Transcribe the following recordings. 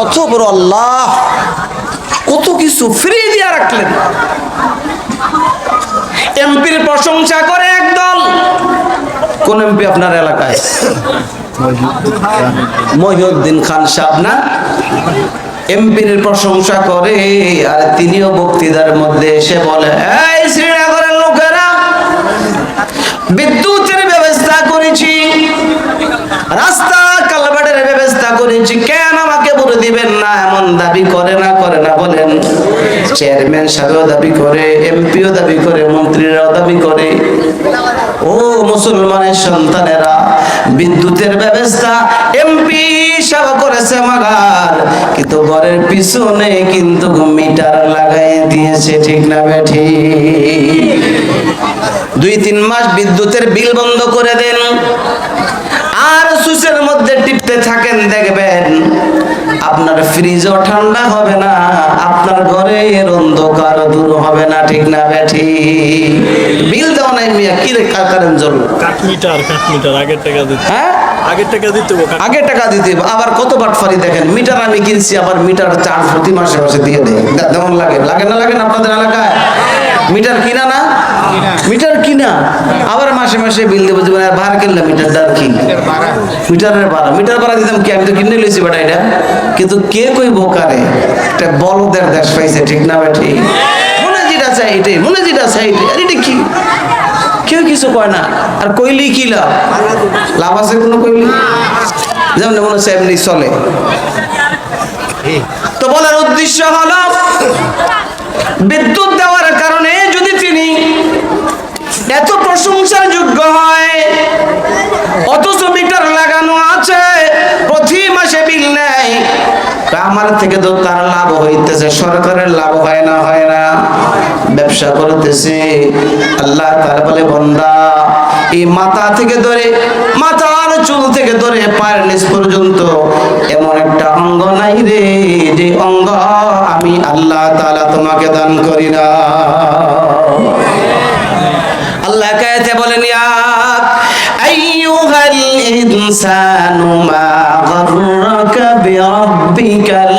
কত বড় আল্লাহ, কত কিছু ফ্রি দিয়ে রাখলেন। এমপির প্রশংসা করে একদল। কোন এমপি আপনার এলাকায়? মহিউদ্দিন খান সাহেব না? এমপির প্রশংসা করে, আর তিনিও বক্তৃতার মধ্যে এসে বলে, এই শ্রীনগরের লোকেরা, বিদ্যুতের ব্যবস্থা করেছি, রাস্তা কালভার্টের ব্যবস্থা করেছি, কেন আমাকে বলে দিবেন না? এমন দাবি করে না বলেন। চেয়ারম্যান সাহেবও দাবি করে, এমপিও দাবি করে, মন্ত্রীরাও দাবি করে। ও মুসলমানের সন্তানেরা, বিদ্যুতের ব্যবস্থা এমপি সাহেব করেছে মাগার, কিন্তু ঘরের পিছনে কিন্তু মিটার লাগাই দিয়েছে, ঠিক না বেঠি? 2-3 মাস বিদ্যুতের বিল বন্ধ করে দেন, আর সুইচের মধ্যে টিপতে থাকেন, দেখবেন আপনার ফ্রিজও ঠান্ডা হবে না, আপনার ঘরের অন্ধকার দূর হবে না, ঠিক না বেঠি? বিল দেওয়া নাই মিয়া, কি রে কারেন্ট জ্বলল? কাট মিটার আগের টাকা দিতে। হ্যাঁ, আগের টাকা দিতে হবে, আগে টাকা দিতে হবে। আবার কত বাটফারি দেখেন, মিটার আমি কিনছি, আবার মিটার চার্জ প্রতি মাসে মাসে দিয়ে দেয়। যেমন লাগে না আপনাদের এলাকায়? মিটার কিনা না? মিটার কিনা, আবার মাসে মাসে বিল দেবো। আর ভাড়া কিনলাম, মিটারটার কি? মিটারের ভাড়া। মিটার ভাড়া দিতাম কি? আমি তো কিনে লইছি বেটা এটা। কিন্তু কে কই বোকারে, একটা বলদের দেশ পাইছে, ঠিক না বেঠি? মনে যেটা চাই এটাই, মনে যেটা চাই এটাই। আর এটা কি? কেউ কিছু কয় না, আর কইলেই কি লাভ? লাভ আছে কোনো? কইলি যেমন মনে হচ্ছে এমনি চলে। তো বলার উদ্দেশ্য হলো, বিদ্যুৎ দেওয়ার কারণে যদি তিনি এত প্রশংসার যোগ্য হয়, অথচ মিটার লাগানো আছে, প্রতি মাসে বিল নেয়, আমার থেকে তো তার লাভ হইতেছে, সরকারের লাভ হয় না? ব্যবসা করতেছে। আল্লাহ তাআলা বলে, বান্দা, এই মাথা থেকে ধরে, মাথার চুল থেকে ধরে পায়ের নিচ পর্যন্ত এমন একটা অঙ্গ নাই রে, যে অঙ্গ আমি আল্লাহ তাআলা তোমাকে দান করি না। আল্লাহ কায়েতে বলেন, ইয়া আইয়ুহাল ইনসানু মা গাররাকা বিরাব্বিকাল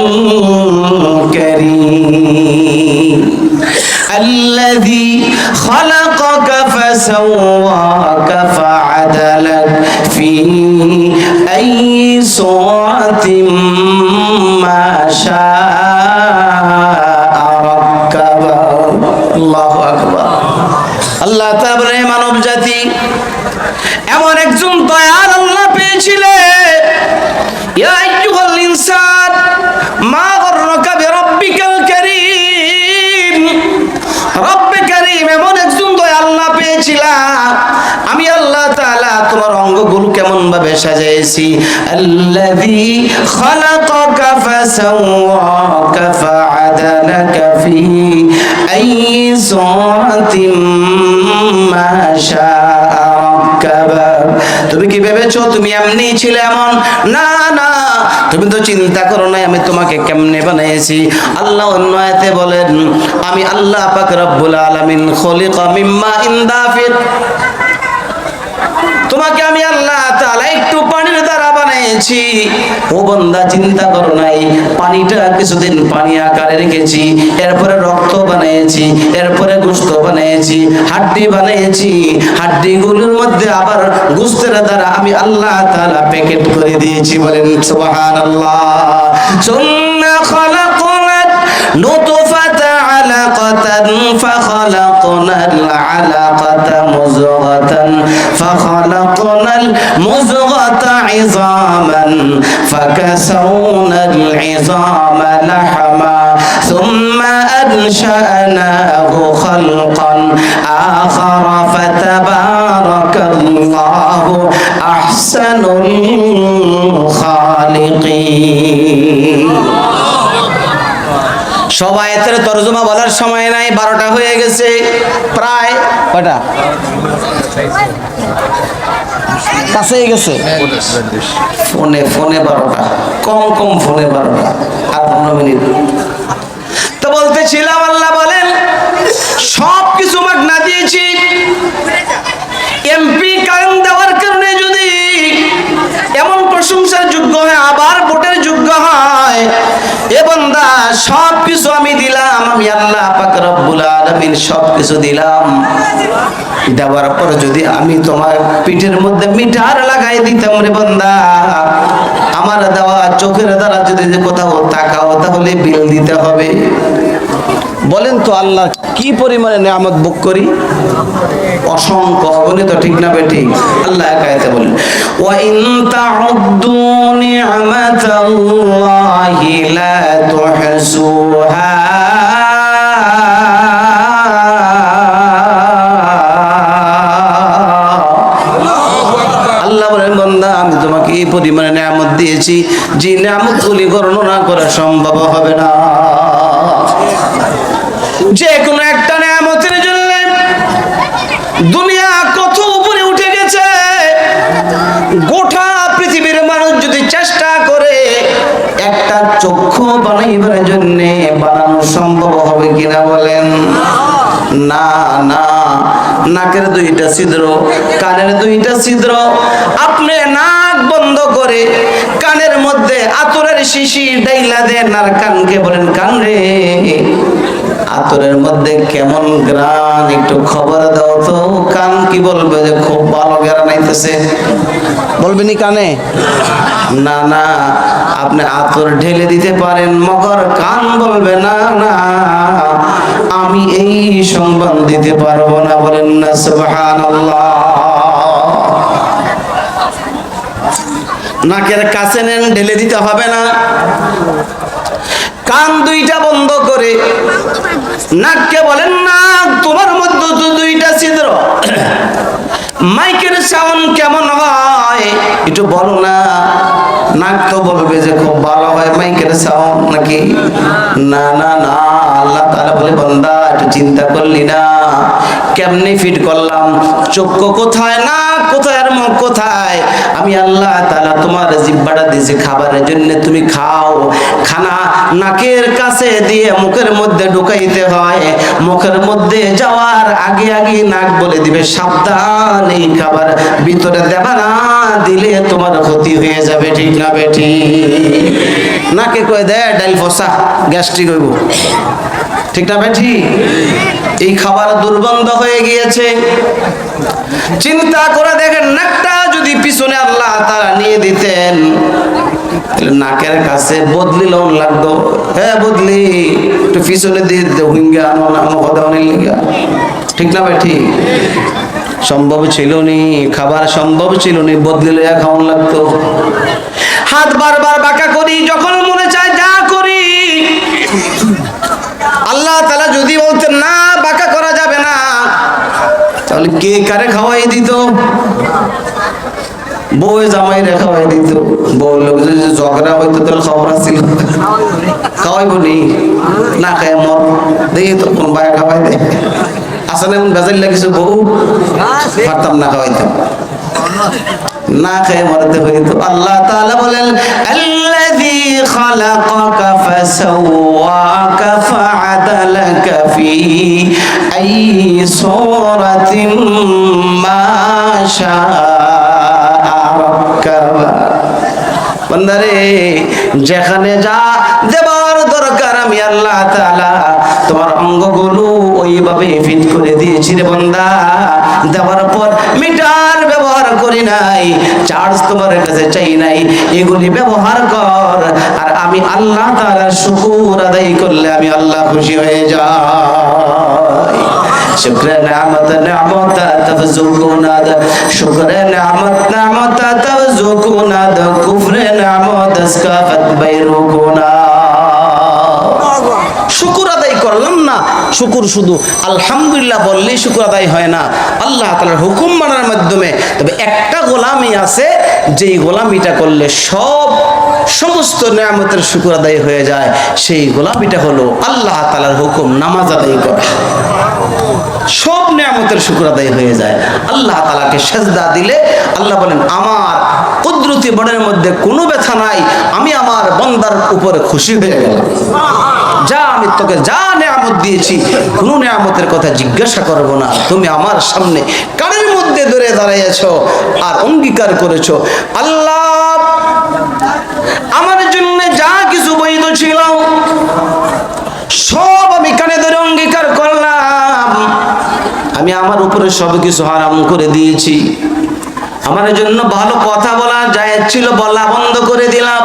কারীম الذي خلقك فسواك فعدلك في أي صورة ما شاء ركبك। الله أكبر। আল্লাহ তাআলা মানব জাতি এমন একজন দয়াল আল্লাহ পেয়েছিলেন। ইয়া আইয়ুহাল ইনসান মা গাররাকা বিরাব্বিকাল কারীম, রব্বে কারীম এমন একজন দয়াল আল্লাহ পেয়েছিলাম। আমি আল্লাহ তাআলা তোমার অঙ্গগুলো কেমন ভাবে সাজিয়েছি। আল্লাযী খালাকাকা ফাসাওয়াকা ফাআদালাকা ফি আইয়ি সূরাতিন মা শাআ রাক্কাবাক। তুমি কি ভেবেছো তুমি এমনি ছিলে? এমন না, তুমি তো চিন্তা করো নাই আমি তোমাকে কেমনে বানিয়েছি। আল্লাহ অন্য আয়াতে বলেন, আমি আল্লাহ পাক রব্বুল আলামিন খলিকা মিম্মা ইনদাফির, তোমাকে আমি আল্লাহ তাআলা একটু পানির দ্বারা বানিয়েছি। ও বান্দা, চিন্তা করো নাই, পানিটা কিছুদিন পানি আকারে রেখেছি, এরপরে রক্ত বানিয়েছি, এরপরে গোশত বানিয়েছি, হাড্ডি বানিয়েছি, হাড্ডিগুলোর মধ্যে আবার গোশতের দ্বারা আমি আল্লাহ তাআলা প্যাকেট করে দিয়েছি। বলেন সুবহানাল্লাহ। সুম্মা খালাকনাত নুতফাতা আলাকাতান ফাখালাকনাল আলাকাতা মুযগাতান ফাখালাকনাল মুযগাতা ইযামান ফাকাসাওনাল ইযামা লাহমা সুম্মা আনশা'নাহু খালকান আখারা ফাতাবারাকাল্লাহু আহসানুল খালিকিন। সবাই এর তরজমা বলার সময় নাই, 12টা হয়ে গেছে প্রায়। কয়টা? কাছেই গেছে। ফোনে 12টা, কম ফোনে 12টা, আর 15 মিনিট। তো বলতেছিলাম, আল্লাহ বলেন সব কিছু মাগনা দিয়েছি। এমপি কারেন্ট দেওয়ার কারণে যদি এমন প্রশংসার যোগ্য হয়, আবার ভোটের যোগ্য হয়, আমি আল্লাহ পাক রব্বুল আলামিন সব কিছু দিলাম, দেওয়ার পর যদি আমি তোমার পিঠের মধ্যে মিটার লাগাই দিতাম রে বান্দা, আমার দেওয়া চোখের দ্বারা যদি কোথাও তাকাও তাহলে বিল দিতে হবে। বলেন তো আল্লাহ কি পরিমাণে নিয়ামত ভোগ করি, অসংখ্য, অগণিত, ঠিক না বেঠিক? আল্লাহ একাইতে বলেন ওয়া ইন তাউদ্দু নি'মাতাল্লাহি লা তুহসুহা, আল্লাহ বলেন বান্দা আমি তোমাকে এই পরিমাণে নিয়ামত দিয়েছি যে নিয়ামতগুলি বর্ণনা করা সম্ভব হবে না। যে কোনো একটা নিয়ামতের জন্য দুনিয়া কত উপরে উঠে গেছে, গোটা পৃথিবীর মানুষ যদি চেষ্টা করে একটা চক্ষু বানাইবার জন্য বানানো সম্ভব হবে কিনা বলেন? না না, নাকের দুইটা ছিদ্র, কানের দুইটা ছিদ্র, আপনি নাক বন্ধ করে কানের মধ্যে আতরের শিশি ডাইলা দেন আর কানকে বলেন কান রে আতরের মধ্যে কেমন গ্রান, একটু খবর দাও তো। কান কি বলবে যে খুব ভালো গ্রান আইতেছে, বলবেনি কানে? না না, আপনি আতর ঢেলে দিতে পারেন মগর কান বলবে না না আমি এই সংবাদ দিতে পারবো না, বলেন না সুবহানাল্লাহ। নাকের কাছে নেন, ঢেলে দিতে হবে না। কান দুইটা বন্ধ করে নাককে বলেন না তোমার মধ্যে তো দুইটা ছিদ্র, মাইকের সাউন্ড কেমন হয় একটু বলো না। নাক তো বলবে যে খুব ভালো হয় মাইকের সাউন্ড নাকি? না না না, আল্লাহ তাআলা বলে বান্দা একটু চিন্তা করলি না কেমনে ফিট করলাম, চক্ষু কোথায়, নাক কোথায় আর মুখ কোথায়? আমি আল্লাহ তাআলা তোমার জিহ্বাটা দিয়েছি খাবারের জন্য, তুমি খাও। খানা নাকের কাছে দিয়ে মুখের মধ্যে ঢুকাইতে হয়, মুখের মধ্যে যাওয়ার আগে আগে নাক বলে দিবে সাবধান এই খাবার ভিতরে দেবা না, দিলে তোমার ক্ষতি হয়ে যাবে, ঠিক না বেটি? নাকে কয়ে দেয় ডাইল ফসা, গ্যাস্ট্রিক হইব, ঠিক না বেটি? এই খাবার দুর্গন্ধ হয়ে গিয়েছে। চিন্তা করে দেখেন নাকটা যদি পিছনে আল্লাহ তাআলা নিয়ে দিতেন, নাকের কাছে বদলি লোন লাগতো, হ্যাঁ বদলি একটু পিছনে দিয়ে হুইঙ্গা ঠিক না বেটি? সম্ভব ছিল নি, খাবার সম্ভব ছিল নি, বদলি লইয়া খাওয়ান লাগতো। হাত বারবার বাঁকা করি, যখন মনে চায় যা করি। আল্লাহ তাআলা যদি বলতেন না বাঁকা করা যাবে না, তাহলে কে কারে খাওয়াই দিত? বউ জামাই রে খাওয়াই দিত। বউ লোক যদি ঝগড়া হইতো তাহলে খবর ছিল, খাওয়াইব নি? না খায় মর দেখি তো কোন ভাই খাওয়াই দেয়। আসলে এমন বেজাল লাগিছে বউ পারতাম না খাওয়াইতে, না খেয়ে মরতে হইতো। আল্লাহ তাআলা বলেন আল্লাযী খালাকাকা ফাসাওয়াকা ফাআদালাকা ফি আইয়ি সূরাতিন মা শাআ রাক্কাবা। বান্দারে যেখানে যা দেবার দরকার আমি আল্লাহ তাআলা তোমার অঙ্গগুলো ওইভাবে ফিট করে দিয়েছি রে বান্দা। দেওয়ার পর মিটার ব্যবহার করি নাই, চার্জ তোমার কাছে চাই নাই, এগুলি ব্যবহার কর। আর আমি আল্লাহ তাআলার শুকর আদায় করলে আমি আল্লাহ খুশি হয়ে যাই। শুকর নিয়ামত নিয়ামত তাফজুকুনা, শুকর নিয়ামত নিয়ামত তাফজুকুনা, কুফর নিয়ামত আসকাফাত বাইরুকুনা। শুকর আদায় করলাম না, শুকর শুধু আলহামদুলিল্লাহ বললেই শুকর আদায় হয় না, আল্লাহ তাআলার হুকুম মানার মাধ্যমে। তবে একটা গোলামি আছে, যেই গোলামিটা করলে সমস্ত নিয়ামতের শুকর আদায় হয়ে যায়, সেই গোলামিটা হলো আল্লাহ তাআলার হুকুম নামাজ আদায় করা। সব নিয়ামতের শুকর আদায় হয়ে যায়। আল্লাহ তাআলাকে সেজদা দিলে আল্লাহ বলেন আমার কুদরতি বনের মধ্যে কোনো ব্যথা নাই, আমি আমার বান্দার উপরে খুশি হয়ে গেলাম। যা আমি তোকে যা নিয়ামত দিয়েছি, কোনো নিয়ামতের কথা জিজ্ঞাসা করব না, তুমি আমার সামনে কানের মধ্যে ধরে দাঁড়িয়েছো আর অঙ্গীকার করেছো আল্লাহ আমার জন্য যা কিছু বৈধ ছিল সব আমি কানে আমার উপরে সব কিছু হারাম করে দিয়েছি। আমার জন্য ভালো কথা বলা জায়েজ ছিল, বলা বন্ধ করে দিলাম।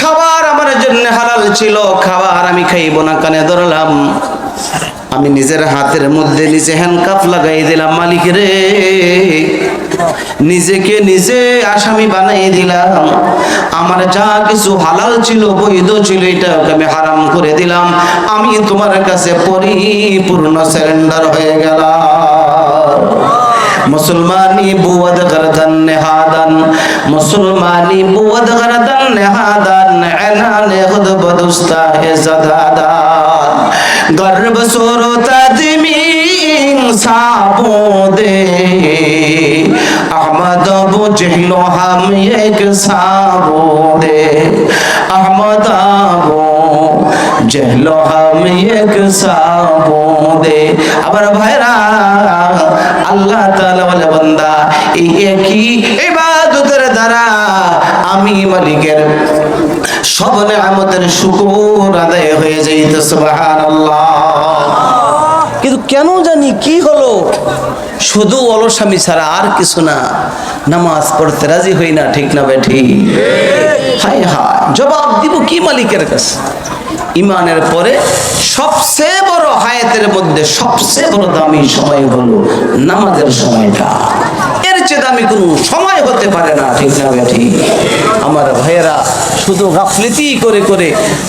খাবার আমার জন্য হালাল ছিল, খাবার আমি খাইব না, কানে ধরলাম। আমি নিজের হাতের মধ্যে নিজে হ্যান্ডকাফ লাগাই দিলাম। মালিক রে, নিজেকে নিজে আসামি বানাই দিলাম। আমার যা কিছু হালাল ছিল, বৈধ ছিল, এটাকে আমি হারাম করে দিলাম। আমি তোমার কাছে পরিপূর্ণ সারেন্ডার হয়ে গেলাম। মুসলমানি বুয়াদ গরদান নেহাদান, মুসলমানি বুয়াদ গরদান নেহাদান, এনানে খুদ বদুস্তা হে জাদাদান, गर्भ सोरता दिमीं साबोदे अहमद अबू जहलो हम एक साबोदे अहमद अबू जहलो हम एक साबोदे। আবার ভাইরা, আল্লাহ তাআলা বলে বান্দা এই একই ইবাদতের দ্বারা আমি মালিকের সব নেয়ামতের শুকর আদায় হয়ে যাইত। সুবহানাল্লাহ। কিন্তু কেন জানি কি হলো, শুধু অলসামি ছাড়া আর কিছু না। নামাজ পড়তে রাজি হই না, ঠিক না বেঠি? হায় হায়, জবাব দিব কি মালিকের কাছে? ইমানের পরে সবচেয়ে বড় হায়াতের মধ্যে সবচেয়ে বড় দামি সময় হলো নামাজের সময়টা। এর চেয়ে দামি কোনো সময় হতে পারে না, ঠিক না বেঠি? আমার ভাইয়েরা, শুধু গাফলিতি করে করে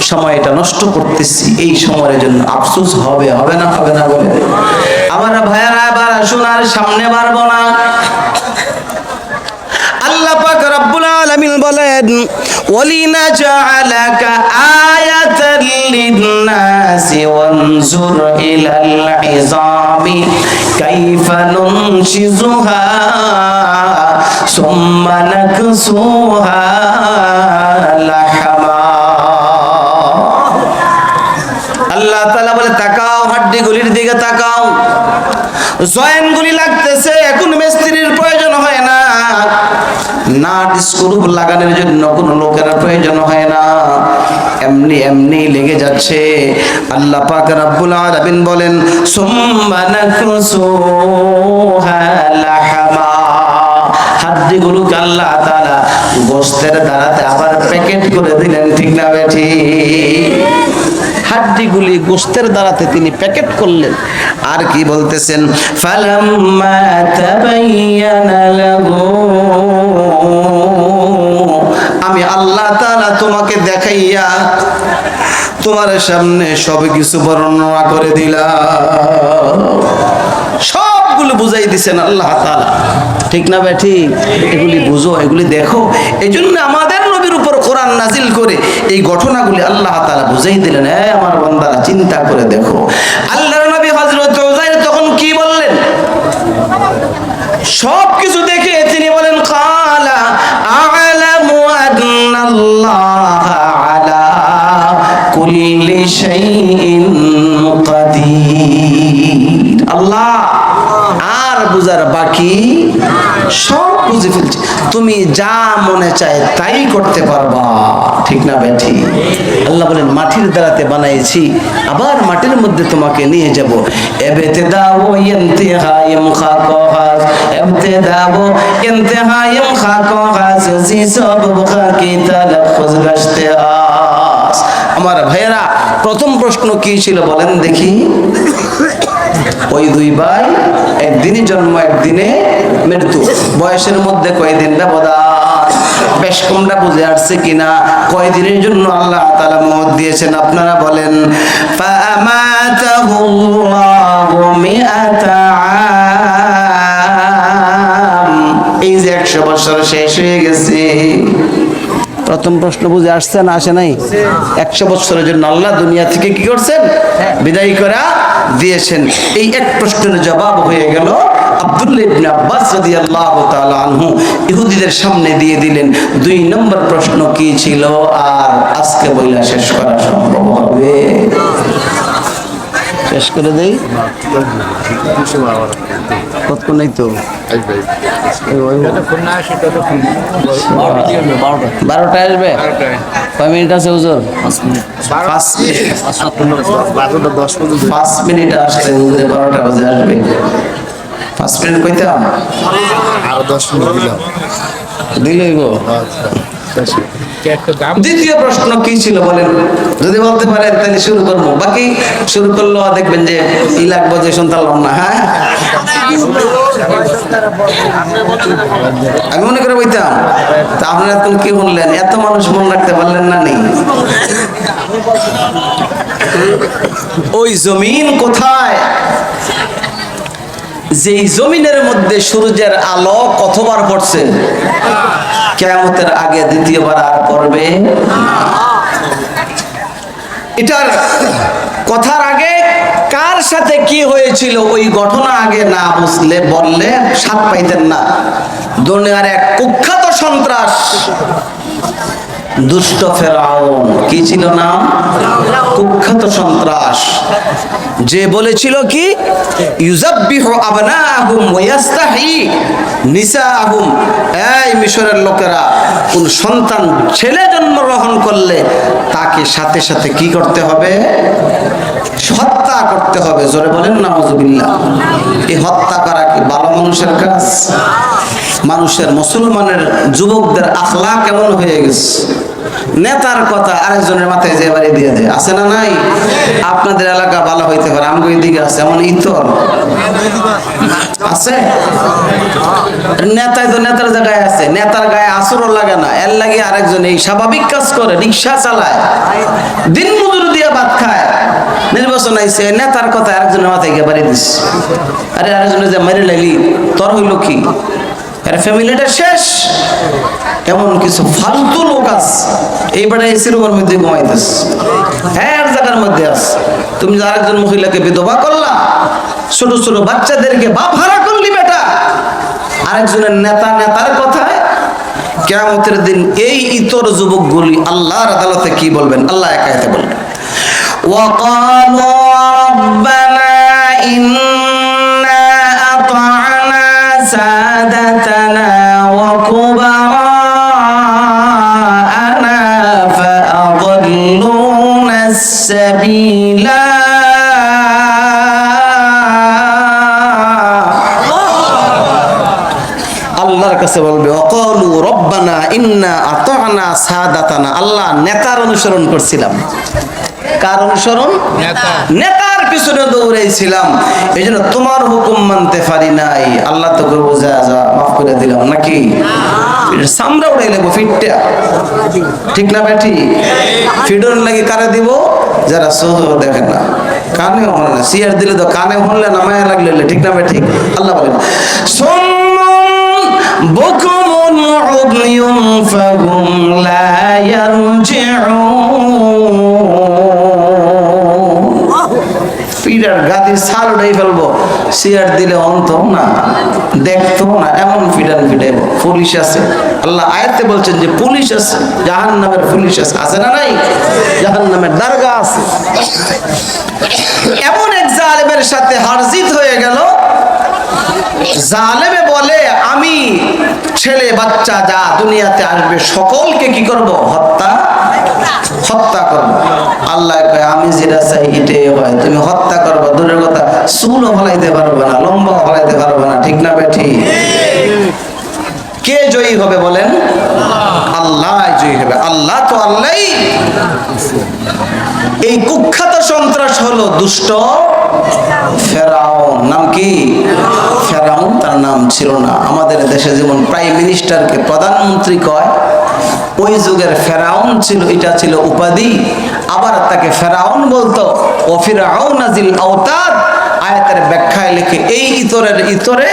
সময়টা নষ্ট করতেছি। এই সময়ের জন্য আফসোস হবে, হবে না? হবে না বলে আমার ভাইয়েরা, এবার আসুন আর সামনে বাড়বো না। আল্লাহ পাক রব্বুল আলামিন বলেন, ওয়ালিনাজআলাকা আয়াতাল লিন-নাসি ওয়ানজুর ইলাল ইযামি কাইফা নুনশিজুহা সুম্মা নাকসুহা লাহমা। আল্লাহ তাআলা বলে, তাকাও, হাড্ডিগুলির দিকে তাকাও। জয়েন্টগুলি লাগতেছে, এখন মিস্ত্রির প্রয়োজন হয় না, নাট স্ক্রু লাগানোর জন্য কোনো লোকের প্রয়োজন হয় না, এমনি এমনি লেগে যাচ্ছে। আল্লাহ পাক রব্বুল আলামিন বলেন, সুম্মা নাকসুহা লাহমা। হাড্ডিগুলোকে আল্লাহ তাআলা গোশতের দ্বারাতে আবার প্যাকেট করে দিলেন, ঠিক না বেঠি? হাড্ডিগুলি গোশতের দ্বারাতে তিনি প্যাকেট করলেন। আর কি বলতেছেন, ফালাম্মা তাবায়্যানা লাহু, আমি আল্লাহ তাআলা তোমাকে দেখাইয়া তোমার সামনে সব কিছু বর্ণনা করে দিলাম। সবগুলো বুঝাই দিছেন আল্লাহ তাআলা, ঠিক না ভাই? ঠিক। এগুলি বুঝো, এগুলি দেখো। এই জন্য আমাদের নবীর উপর কোরআন নাজিল করে এই ঘটনাগুলি আল্লাহ তাআলা বুঝাই দিলেন। আমার বান্দারা, চিন্তা করে দেখো, আল্লাহর নবী হযরত উযাইর তখন কি বললেন? সব কিছু দেখে তিনি বলেন, কালা আ'লামু আন্নাল্লাহা আলা কুল্লি শাইইন কাদির। আল্লাহ আর বুঝার বাকি, সব বুঝে ফেলছি। তুমি যা মনে চায় তাই করতে পারবা, ঠিক না বেঠি? আল্লাহ বলেন, মাটির দ্বারাতে বানাইছি, আবার মাটির মধ্যে তোমাকে নিয়ে যাব। ইবতিদাউ ইনতিহায়ুম খাকাহাস, ইবতিদাউ ইনতিহায়ুম খাকাহাস, জিসব খাকি তালাফুজ গাশতিআস। আমার ভাইয়েরা, প্রথম প্রশ্ন কি ছিল বলেন দেখি? ওই দুই ভাই একদিনই জন্ম, একদিনে মৃত্যু, বয়সের মধ্যে কয়দিন ব্যবধান? বেশ কমটা বুঝে আসছে কিনা? কয়দিনের জন্য আল্লাহ তাআলা মওত দিয়েছেন আপনারা বলেন? ফাআমাতাহুল্লাহু মিআতা আম, এই যে 100 বছর শেষ হয়ে গেছে। প্রথম প্রশ্ন বুঝে আসছে না আসে নাই? 100 বছরের জন্য আল্লাহ দুনিয়া থেকে কি করছেন? বিদায় করা দিয়েছেন। এই এক প্রশ্নের জবাব হয়ে গেল আব্দুল্লাহ ইবনে আব্বাস রাদিয়াল্লাহু তাআলা আনহু ইহুদিদের সামনে দিয়ে দিলেন। 2 নম্বর প্রশ্ন কি ছিল? আর আজকে বইলা শেষ করা সম্ভব হবে? শেষ করে দেই। কতক্ষণ নাই তো বারোটা আসবে কয় মিনিট আছে হুজুর 5 মিনিট আসলে হুজুরে 12টা বাজে আসবে 5 মিনিট কইতাম আরো 10 মিনিট দিলাম। দিলেই গো দ্বিতীয় প্রশ্ন কি ছিল বলেন, যদি বলতে পারেন তাহলে শুরু করবো, বাকি শুরু করলেও দেখবেন যে ই লাগবো যে শুনতাম না। হ্যাঁ আমি মনে করে বইতাম, তা আপনারা এখন কি বললেন, এত মানুষ মনে রাখতে পারলেন না নেই? ওই জমিন কোথায় যেই জমিনের মধ্যে সূর্যের আলো কতবার পড়ছে? কিয়ামতের আগে দ্বিতীয়বার আর পড়বে না। এটার কথার আগে কার সাথে কি হয়েছিল ওই ঘটনা আগে না বুঝলে বললে স্বাদ পাইতেন না। দুনিয়ার এক কুখ্যাত সন্ত্রাস দুষ্ট ফেরাউন, কি ছিল নাম? কুখ্যাত সন্ত্রাস, যে বলেছিল কি ইউযাব্বিহু আবনাহুম ওয়া ইস্তাহি নিসাহুম, এই মিশরের লোকেরা কোন সন্তান ছেলে জন্মগ্রহণ করলে তাকে সাথে সাথে কি করতে হবে? হত্যা করতে হবে। জোরে বলেন নাউযুবিল্লাহ। এই হত্যা করা কি ভালো মানুষের কাজ? মানুষের মুসলমানের যুবকদের আখলাক কেমন হয়ে গেছে, নেতার কথা আরেকজনের মাথায় যে বাড়ি দিয়ে দেয়, আছে না নাই? আপনাদের এলাকা ভালো হইতে পারে, আমগো এদিকে আছে এমন ইতর আছে। নেতায় তো নেতার জায়গায় আছে, নেতার গায়ে আসরও লাগে না, এর লাগে আরেকজন এই স্বাভাবিক কাজ করে, রিক্সা চালায়, দিন মজুরি দিয়ে ভাত খায়। নির্বাচন আইছে, নেতার কথা আরেকজনের মাথায় গিয়ে বাড়ি দিস। আরে আরেকজনের যে মেরে লাইলি, তোর হইল কি? এর ফ্যামিলিটা শেষ। এমন কিছু ফালতু লোক আছে, এইবারে এসির উপর মধ্যে ঘুমাইতেছ, হ্যাঁ জায়গার মধ্যে আছে। তুমি যে আরেকজন মহিলাকে বিধবা করলা, ছোট ছোট বাচ্চাদেরকে বাপ হারা করলি বেটা, আরেকজনের নেতা নেতার কথায় কিয়ামতের দিন এই ইতর যুবকগুলি আল্লাহর আদালতে কি বলবেন? আল্লাহ একাইতে বলবেন, ওয়াকালু রাব্বানা ইন্না আতা'না সাদাতানা ওয়া কুবারা'ানা ফাআদাল্লুনা আস-সাবিলা। আল্লাহর কাছে বলবে ওয়াকালু রাব্বানা ইন্না আতা'না সাদাতানা, আল্লাহ নেতার অনুসরণ করছিলাম। কার অনুসরণ? নেতার পিছনে দৌড়াইছিলাম, এই জন্য তোমার হুকুম মানতে পারি নাই। আল্লাহ তো করবো যা যা মাফ করে দিলাম নাকি? সামরা উড়াই লাগবো ফিটটা, ঠিক না বেঠি? ফিডর লাগে কারে দিব? যারা সহ দেখেন না, কানে হলে না, সিয়ার দিলে তো কানে হলে না, মায়া লাগলে, ঠিক না বেঠি? আল্লাহ বলেন বুকুমুন উময়ুন ফাহুম লা ইয়ারজিউন। পিড়ার গাদি ছাল উড়াই ফেলবো, চেয়ার দিলে অন্ত না, দেখতো না, এমন ফিডান ফিডাইব। পুলিশ আছে, আল্লাহ আয়াতে বলছেন যে পুলিশ আছে, জাহান্নামের পুলিশ আছে, আছে না নাই? জাহান্নামের দারগা আছে। এমন এক জালেমের সাথে হারজিত হয়ে গেল, জালেমে বলে আমি ছেলে বাচ্চা যা দুনিয়াতে আসবে সকলকে কি করব? হত্যা করব। আল্লাহ কয় আমি যেটা চাই এটাই হয়, তুমি হত্যা করবে দূরের কথা চুলও ফলাইতে পারবে না, লম্বা ফলাইতে পারবে না, ঠিক না বেঠি? কে জয়ী হবে বলেন? আল্লাহ জয়ী হবে। আল্লাহ তো আল্লাহই। এই কুখ্যাত সন্ত্রাস হলো দুষ্ট ফেরাউন। নাম কি? ফেরাউন তার নাম ছিল না। আমাদের দেশে যেমন প্রাইম মিনিস্টারকে প্রধানমন্ত্রী কয়, ওই যুগের ফেরাউন ছিল, এটা ছিল উপাধি। আবার তাকে ফেরাউন বলতো। ও ফিরআউনা যিল আওতাদ, আয়াতের ব্যাখ্যায় লিখে এই ইতরে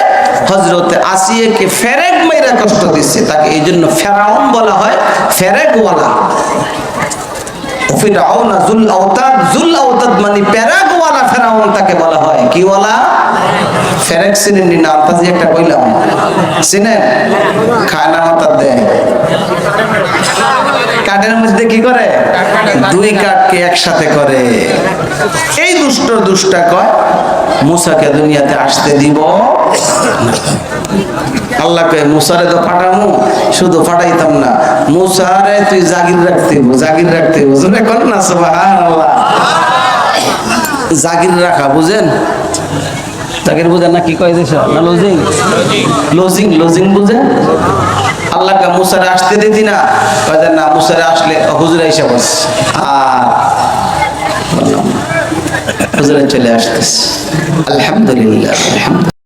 হযরতে আসিয়াকে ফেরেক মাইরা কষ্ট দিচ্ছে, তাকে এই জন্য ফেরাউন বলা হয়, ফেরেকওয়ালা। ফিরআউনা যুল আওতাদ, যুল আওতাদ মানে পেরাকওয়ালা ফেরাউন তাকে বলা হয়। কি ওয়ালা? ফেরেক চিনেন না? আন্তাজি একটা কইলাম, চিনেন? খানা মাথা দেয়, কাঠের মধ্যে কি করে? দুই কাঠকে একসাথে করে। এই দুষ্টা কয় মুসাকে দুনিয়াতে আসতে দিব আল্লাহকে মুসারে তো পাঠামো, শুধু পাঠাইতাম না, মুসারে তুই জাগির রাখতে হইব, জাগির রাখতে হইব। শুনে কোন না সুবহানাল্লাহ। জাগির রাখা বুঝেন? জাগির বুঝেন না? কি কয় দেশ না লজিং, লজিং লজিং বুঝেন? আল্লাহকে মুসারে আসতে দিতি না, কয় না মুসারে আসলে হুজুরা হিসাব আছে, আর হুজুরা চলে আসতেছে। আলহামদুলিল্লাহ, আলহামদুলিল্লাহ।